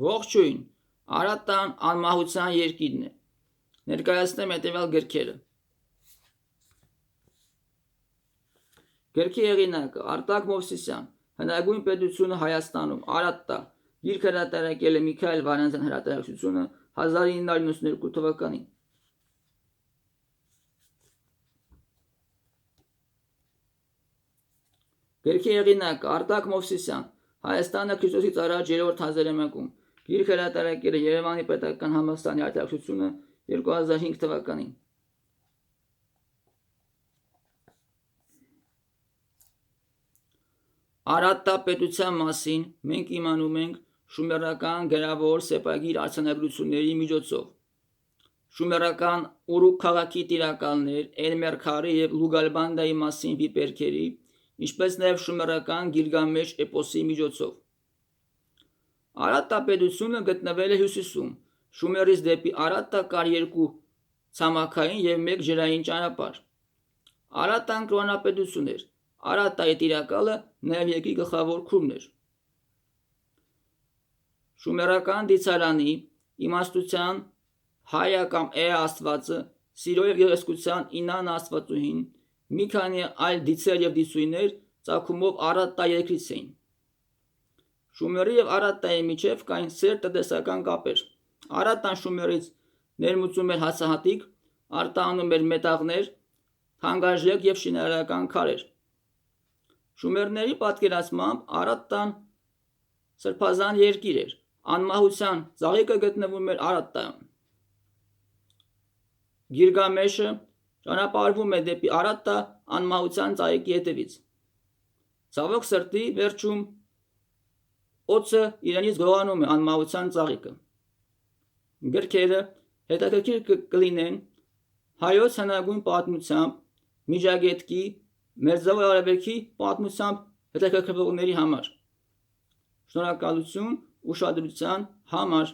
Ողջույն, Արատան անմահության երկիրն է։ Ներկայացնեմ հետևյալ գրքերը։ Գրքի հեղինակը Արտակ Մովսիսյան, Հնագույն պետությունը Հայաստանում, Արատտա, գիրք հրատարակել է Միքայել Վանյանցյան հրատարակչությունը 1992 թվականին։ Գրքի հեղինակը Արտակ Մովսիսյան, Հայաստանը Քրիստոսից առաջ 3-րդ հազարամյակում, գիրք հրատարակել է Երևանի պետական համալսարանի հրատարակչությունը 2005 թվականին։ Արատտա պետության մասին մենք իմանում ենք շումերական գրավոր սեպագիր արձանագրությունների միջոցով։ Շումերական Ուրուկ քաղաքի տիրակալներ Էլմերքարի և Լուգալբանդայի մասին վիպերքերի, ինչպես նաև շումերական Գիլգամեշ էպոսի միջոցով։ Արատտա պետությունը գտնվել է հյուսիսում, Շումերից դեպի Արատտա կար 2 ցամաքային և 1 ջրային ճանապարհ։ Արատտան կրոնապետություն էր, Արատտայի տիրակալը նաև երկրի գլխավոր քուրմն էր։ Շումերական դիցարանի իմաստության Հայա կամ Է աստվածը, սիրո և գեղեցկության Ինանա աստվածուհին, մի քանի այլ դիցեր և դիցույներ ծագումով Արատտա երկրից էին։ Շումերի և Արատտայի միջև կային սերտ տնտեսական կապեր։ Արատտան Շումերից ներմուծում էր հացահատիկ, արտահանում էր մետաղներ, թանկարժեք և շինարարական քարեր։ Շումերների պատկերացմամբ Արատտան սրբազան երկիր էր, անմահության ծաղիկը գտնվում էր Արատտայում։ Գիլգամեշը ճանապարհվում է դեպի Արատտա անմահության ծաղիկի հետևից։ Ցավոք սրտի, վերջում օձը իրենից գողանում է անմահության ծաղիկը։ Գրքերը հետաքրքիր կլինեն հայոց հնագույն պատմությամբ, Միջագետքի, Մերձավոր Արևելքի պատմությամբ հետաքրքրվողների համար։ Շնորհակալություն ուշադրության համար։